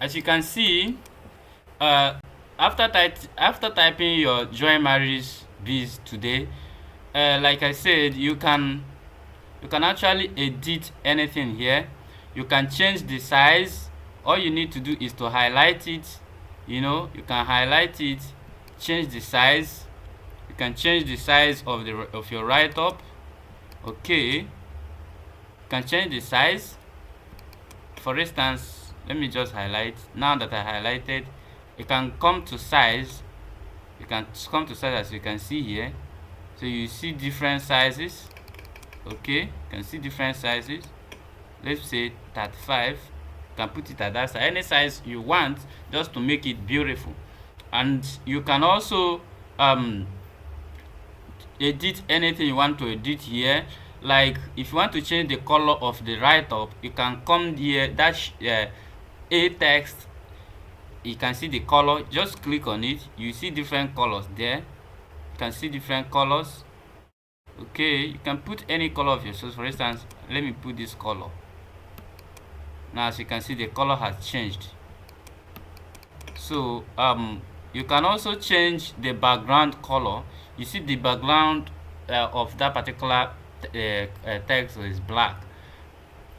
As you can see, uh, after typing your join marriage biz today, like I said, you can actually edit anything here. You can change the size. All you need to do is to highlight it. You can highlight it, change the size. You can change the size of your write-up. Okay, you can change the size. For instance, let me just highlight. Now that I highlighted, you can come to size. You can come to size, as you can see here. So you see different sizes. Okay, you can see different sizes. Let's say 35. You can put it at that size, any size you want, just to make it beautiful. And you can also edit anything you want to edit here. Like if you want to change the color of the write-up, you can come here, dash a text. You can see the color, just click on it. You see different colors there. You can see different colors. Okay, you can put any color of your choice. For instance, let me put this color. Now as you can see, the color has changed. So you can also change the background color. You see the background of that particular text is black.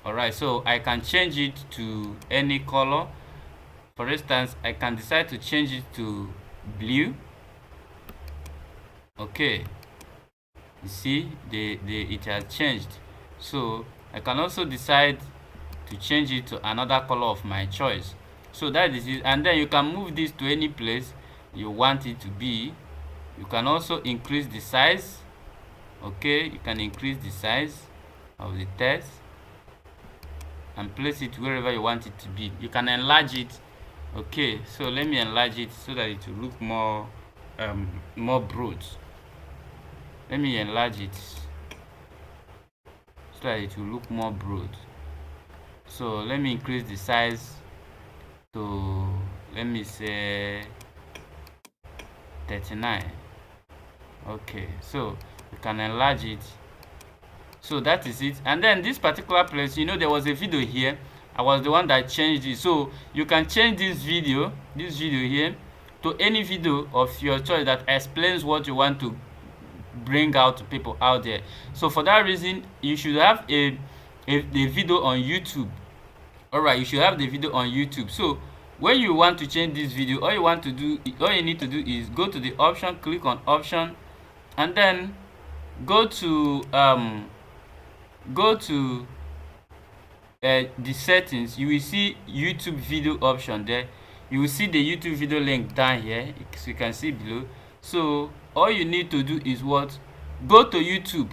Alright, so I can change it to any color. For instance, I can decide to change it to blue. Okay, you see it has changed. So I can also decide to change it to another color of my choice. So that is it. And then you can move this to any place you want it to be. You can also increase the size. Okay, you can increase the size of the text and place it wherever you want it to be. You can enlarge it. Okay, so let me enlarge it so that it will look more broad. Let me enlarge it so that it will look more broad. So let me increase the size to, let me say, 39. Okay, so you can enlarge it. So that is it. And then this particular place, there was a video here. I was the one that changed it. So you can change this video here, to any video of your choice that explains what you want to bring out to people out there. So for that reason, you should have a video on YouTube. Alright, you should have the video on YouTube. So when you want to change this video, all you need to do is go to the option, click on option, and then go to the settings. You will see YouTube video option there. You will see the YouTube video link down here, so you can see below. So all you need to do is what? Go to YouTube.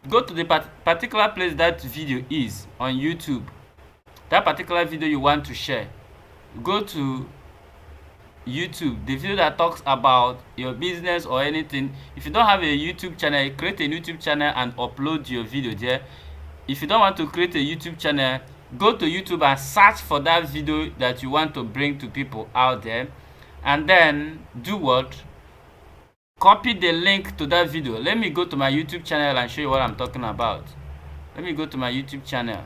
Go to the particular place that video is on YouTube. That particular video you want to share. Go to YouTube, the video that talks about your business or anything. If you don't have a YouTube channel, create a YouTube channel and upload your video there. If you don't want to create a YouTube channel, go to YouTube and search for that video that you want to bring to people out there, and then do what? Copy the link to that video. Let me go to my YouTube channel and show you what I'm talking about. Let me go to my YouTube channel.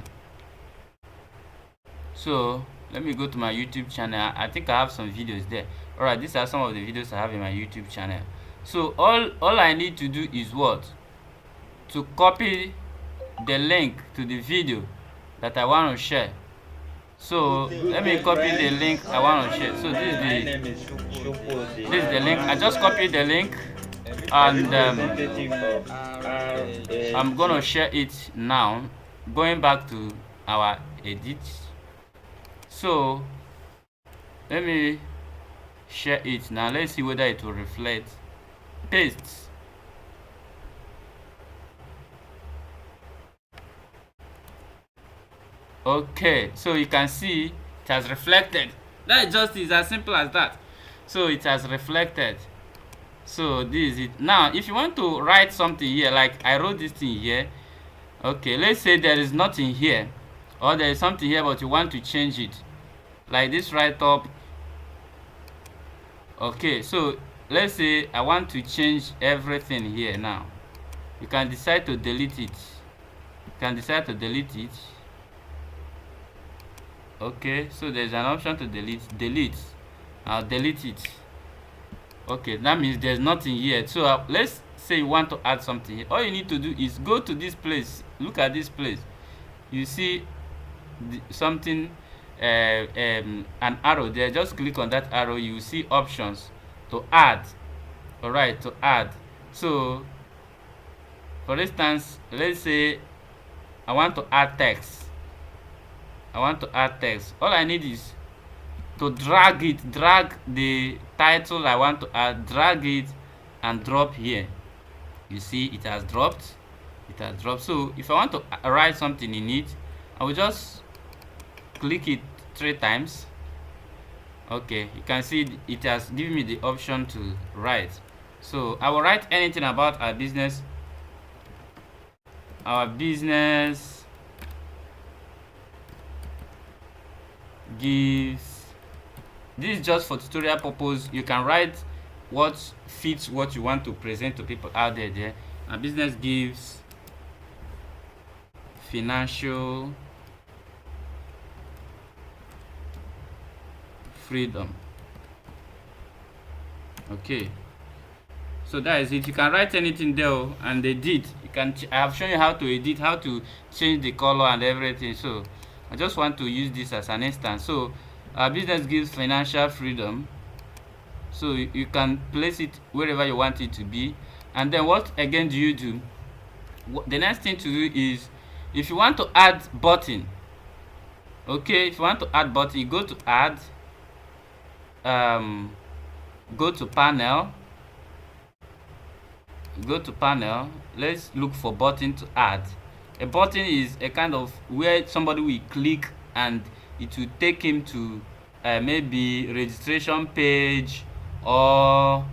So let me go to my YouTube channel. I think I have some videos there. Alright, these are some of the videos I have in my YouTube channel. So all I need to do is what? To copy the link to the video that I want to share. So let me copy the link I want to share. So this is the link. I just copied the link, and I'm gonna share it now. Going back to our edit. So let me share it now. Let's see whether it will reflect. Paste. Okay, so you can see it has reflected. That just is as simple as that. So it has reflected. So this is it. Now if you want to write something here, like I wrote this thing here. Okay, let's say there is nothing here, or there is something here but you want to change it, like this write-up. Okay, so let's say I want to change everything here. Now you can decide to delete it. Okay, so there's an option to delete. I'll delete it. Okay, that means there's nothing here. So let's say you want to add something here. All you need to do is go to this place. Look at this place. You see something, an arrow there. Just click on that arrow. You will see options to add. All right, to add. So for instance, let's say I want to add text. All I need is to drag the title I want to add, drag it and drop here. You see it has dropped. So if I want to write something in it, I will just click it 3 times. Okay, you can see it has given me the option to write. So I will write anything about our business. Gives, this is just for tutorial purpose. You can write what fits what you want to present to people out there. Our business gives financial freedom. Okay, so that is it. You can write anything there and edit. I have shown you how to edit, how to change the color and everything. So I just want to use this as an instance. So our business gives financial freedom. So you can place it wherever you want it to be. And then what again do you do? The next thing to do is, if you want to add button, okay, if you want to add button, you go to add, go to panel. Let's look for button to add. A button is a kind of where somebody will click and it will take him to maybe registration page, or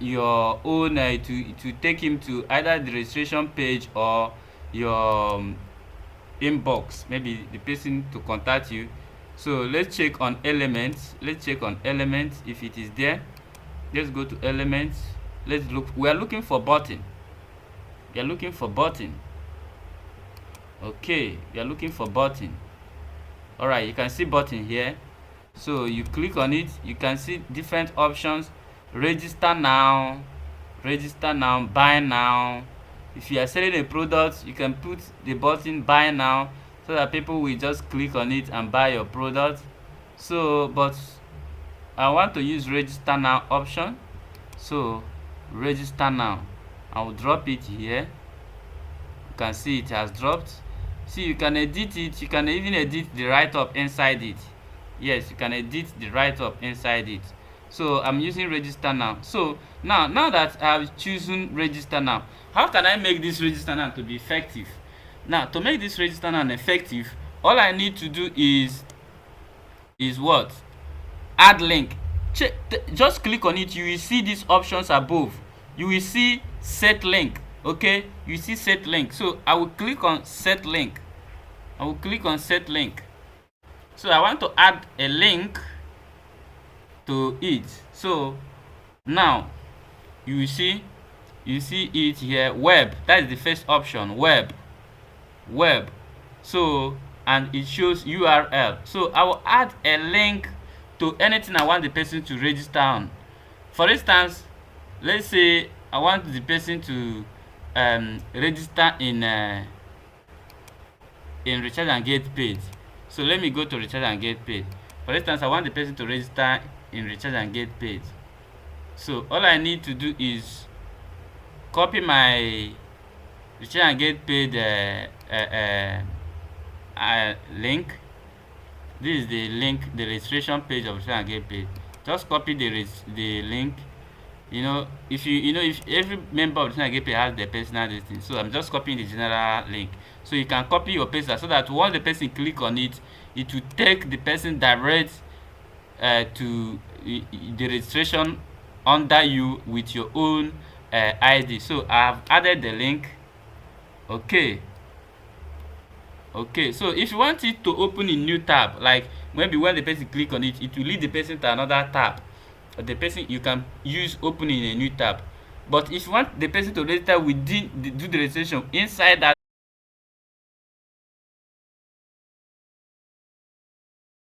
your own, it will take him to either the registration page or your inbox, maybe the person to contact you. So let's check on elements. If it is there. Let's go to elements. Let's look. We are looking for button. Okay, we are looking for button. All right, you can see button here. So you click on it. You can see different options. Register now, buy now. If you are selling a product, you can put the button buy now, so that people will just click on it and buy your product. So but I want to use register now option. So register now, I will drop it here. You can see it has dropped. See, you can edit it. You can even edit the write-up inside it. Yes, you can edit the write-up inside it. So I'm using register now. So now that I've chosen register now, how can I make this register now to be effective? Now, to make this register now effective, all I need to do is what? Add link. Just click on it. You will see these options above. You will see set link. Okay, you see set link. So I will click on set link. So I want to add a link to it. So now you see it here, web. That is the first option, web. So, and it shows URL. So I will add a link to anything I want the person to register on. For instance, let's say I want the person to register in Recharge and Get Paid. So let me go to Recharge and Get Paid. For instance, I want the person to register in Recharge and Get Paid. So all I need to do is copy my Recharge and Get Paid link. This is the link, the registration page of Recharge and Get Paid. Just copy the link. If every member of Recharge and Get Paid has their personal listing, so I'm just copying the general link. So you can copy your person so that once the person click on it, it will take the person direct to the registration under you with your own ID. So I have added the link. Okay, so if you want it to open a new tab, like maybe when the person click on it, it will lead the person to another tab. The person, you can use opening a new tab. But if you want the person to register do the registration inside that